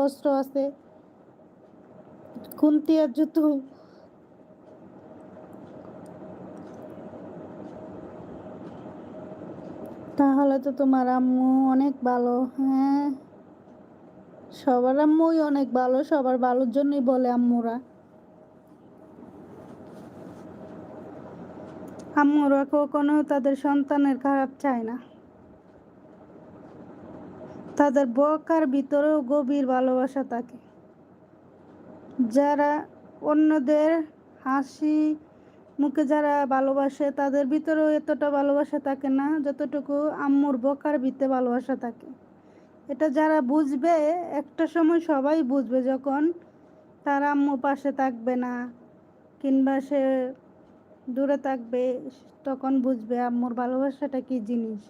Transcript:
অস্ত্র আছে, খুন্তি আর জুতো। তাহলে তো তোমার আম্মু অনেক ভালো। হ্যাঁ, সবার আম্মুই অনেক ভালো, সবার ভালোর জন্যই বলে আম্মুরা। আম্মুরা কখনো তাদের সন্তানের খারাপ চায় না। তাদের বকার ভিতরেও গভীর ভালোবাসা থাকে। যারা অন্যদের হাসি মুখে যারা ভালোবাসে, তাদের ভিতরেও এতটা ভালোবাসা থাকে না যতটুকু আম্মুর বকার ভিতরে ভালোবাসা থাকে। এটা যারা বুঝবে, একটা সময় সবাই বুঝবে, যখন তার আম্মু পাশে থাকবে না কিংবা সে দূরে থাকবে, তখন বুঝবে আম্মুর ভালোবাসাটা কী জিনিস।